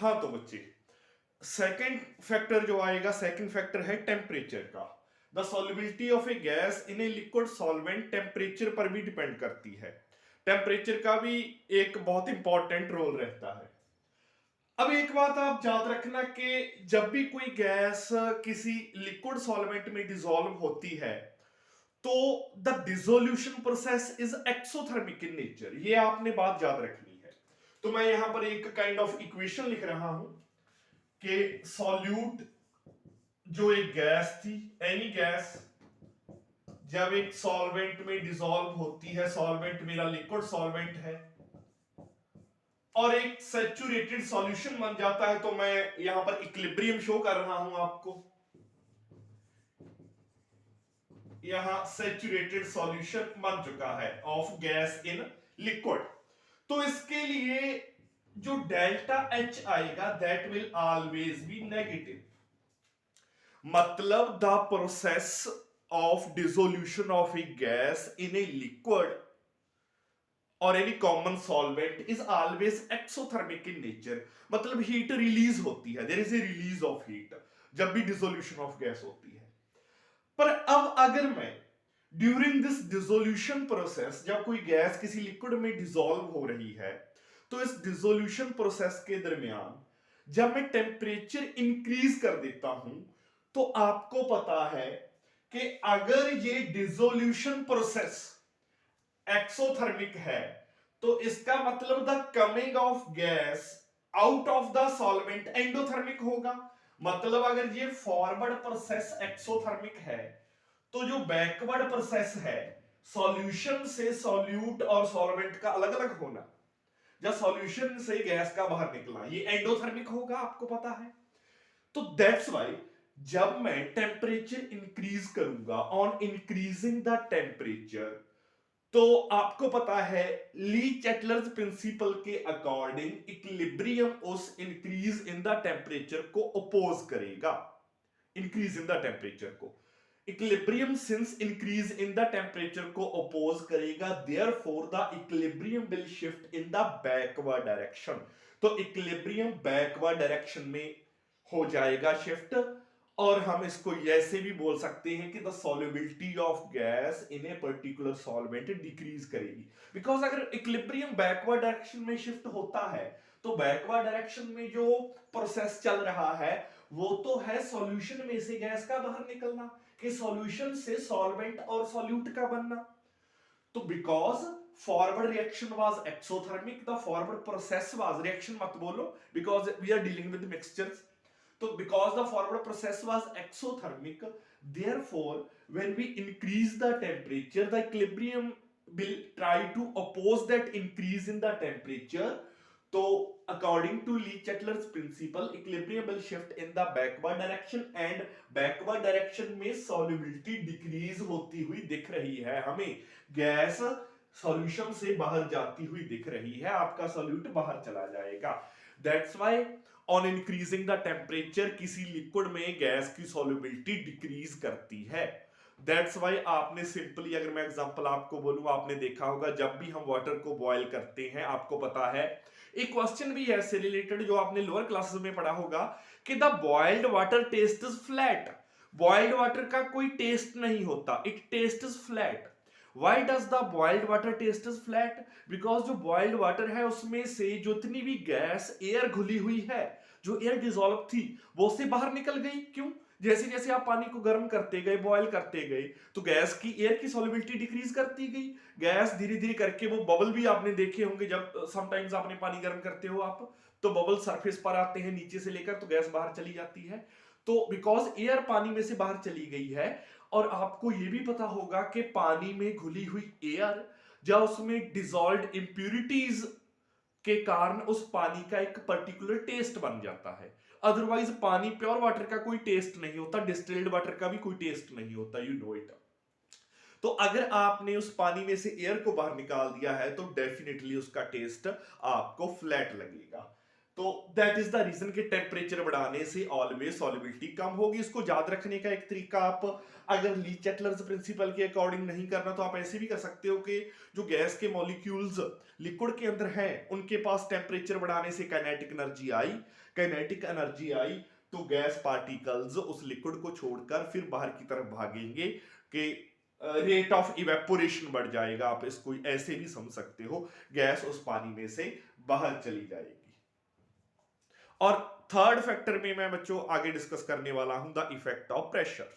हाँ तो बच्चे, सेकंड फैक्टर जो आएगा, सेकंड फैक्टर है टेम्परेचर का। The solubility of a gas in a liquid solvent temperature पर भी डिपेंड करती है। टेम्परेचर का भी एक बहुत इंपॉर्टेंट रोल रहता है। अब एक बात आप याद रखना कि जब भी कोई गैस किसी लिक्विड सॉल्वेंट में डिसॉल्व होती है तो the dissolution process is exothermic in nature. ये आपने बात याद रखनी है। तो मैं यहां पर एक काइंड ऑफ इक्वेशन लिख रहा हूं कि सॉल्यूट जो एक गैस थी, एनी गैस जब एक सॉल्वेंट में डिसॉल्व होती है, सॉल्वेंट मेरा लिक्विड सॉल्वेंट है और एक सैचुरेटेड सॉल्यूशन बन जाता है, तो मैं यहां पर इक्विलिब्रियम शो कर रहा हूं आपको। यहां सैचुरेटेड सॉल्यूशन बन चुका है ऑफ गैस इन लिक्विड। तो इसके लिए जो डेल्टा एच आएगा that will always be negative. मतलब the process of dissolution of a gas in a liquid और any common solvent is always exothermic in nature. मतलब हीट रिलीज होती है, there is a release of heat जब भी dissolution of gas होती है। पर अब अगर मैं ड्यूरिंग दिस डिसोल्यूशन प्रोसेस, जब कोई गैस किसी लिक्विड में डिसॉल्व हो रही है, तो इस डिसोल्यूशन प्रोसेस के दरमियान जब मैं टेम्परेचर इंक्रीज कर देता हूं, तो आपको पता है कि अगर ये डिसोल्यूशन प्रोसेस एक्सोथर्मिक है तो इसका मतलब the coming of gas out of the solvent endothermic होगा। मतलब अगर ये फॉरवर्ड प्रोसेस एक्सोथर्मिक है तो जो बैकवर्ड प्रोसेस है सॉल्यूशन से सॉल्यूट और सॉल्वेंट का अलग अलग होना, या सॉल्यूशन से गैस का बाहर निकलना, ये एंडोथर्मिक होगा, आपको पता है। तो दैट्स व्हाई जब मैं टेम्परेचर इंक्रीज करूंगा, ऑन इंक्रीजिंग द टेम्परेचर, तो आपको पता है ली चैटलर्स प्रिंसिपल के अकॉर्डिंग इक्विलिब्रियम उस इंक्रीज इन द टेम्परेचर को अपोज करेगा। इंक्रीज इन द टेम्परेचर को equilibrium since increase in the temperature को अपोज करेगा, therefore the equilibrium will shift in the backward direction. तो इक्विलिब्रियम बैकवर्ड डायरेक्शन में हो जाएगा शिफ्ट। और हम इसको ऐसे भी बोल सकते हैं कि the solubility of gas in a particular solvent decrease करेगी। बिकॉज अगर इक्विलिब्रियम बैकवर्ड डायरेक्शन में शिफ्ट होता है तो बैकवर्ड डायरेक्शन में जो प्रोसेस चल रहा है वो तो है सॉल्यूशन में से गैस का बाहर निकलना, कि सॉल्यूशन से सॉल्वेंट और सॉल्यूट का बनना। तो because forward reaction was exothermic, the forward process was, reaction मत बोलो because we are dealing with mixtures. तो because the forward process was exothermic, therefore when we increase the temperature, the equilibrium will try to oppose that increase in the temperature. So according to Lee-Chatler's principle, equilibrium will shift in the backward direction and backward direction में solubility decrease होती हुई दिख रही है हमें। Gas solution से बाहर जाती हुई दिख रही है, आपका सॉल्यूट बाहर चला जाएगा। That's why on increasing the temperature किसी लिक्विड में गैस की सॉल्युबिलिटी डिक्रीज करती है। दैट्स व्हाई आपने सिंपली, अगर मैं एग्जांपल आपको बोलूं, आपने देखा होगा जब भी हम वाटर को बॉयल करते हैं, आपको पता है एक क्वेश्चन भी है से रिलेटेड जो आपने लोअर क्लासेस में पढ़ा होगा कि the boiled water taste is flat. Boiled water का कोई टेस्ट नहीं होता, it taste is flat. Why does the boiled water taste is flat? Because जो boiled water है उसमें से जितनी भी गैस एयर घुली हुई है, जो एयर डिसॉल्व थी वो उससे बाहर निकल गई। क्यों? जैसे जैसे आप पानी को गर्म करते गए, बॉयल करते गए, तो गैस की, एयर की सॉल्युबिलिटी डिक्रीज करती गई। गैस धीरे धीरे करके, वो बबल भी आपने देखे होंगे जब समटाइम्स आपने पानी गर्म करते हो आप, तो बबल सरफेस पर आते हैं नीचे से लेकर, तो गैस बाहर चली जाती है। तो बिकॉज एयर पानी में से बाहर चली गई है, और आपको यह भी पता होगा कि पानी में घुली हुई एयर या उसमें डिसॉल्व्ड इंप्यूरिटीज के कारण उस पानी का एक पर्टिकुलर टेस्ट बन जाता है। अदरवाइज पानी, प्योर वाटर का कोई टेस्ट नहीं होता, डिस्टिल्ड वाटर का भी कोई टेस्ट नहीं होता, यू नो इट। तो अगर आपने उस पानी में से एयर को बाहर निकाल दिया है तो डेफिनेटली उसका टेस्ट आपको फ्लैट लगेगा। तो दैट इज द रीजन कि टेम्परेचर बढ़ाने से ऑलवेज सॉल्युबिलिटी कम होगी। इसको याद रखने का एक तरीका, आप अगर ली चैटलर्स प्रिंसिपल के अकॉर्डिंग नहीं करना तो आप ऐसे भी कर सकते हो कि जो गैस के मॉलिक्यूल्स लिक्विड के अंदर हैं उनके पास टेम्परेचर बढ़ाने से काइनेटिक एनर्जी आई, काइनेटिक एनर्जी आई तो गैस पार्टिकल्स उस लिक्विड को छोड़कर फिर बाहर की तरफ भागेंगे कि रेट ऑफ इवेपोरेशन बढ़ जाएगा। आप इसको ऐसे भी समझ सकते हो, गैस उस पानी में से बाहर चली जाएगी। और थर्ड फैक्टर में मैं बच्चों आगे डिस्कस करने वाला हूं द इफेक्ट ऑफ प्रेशर।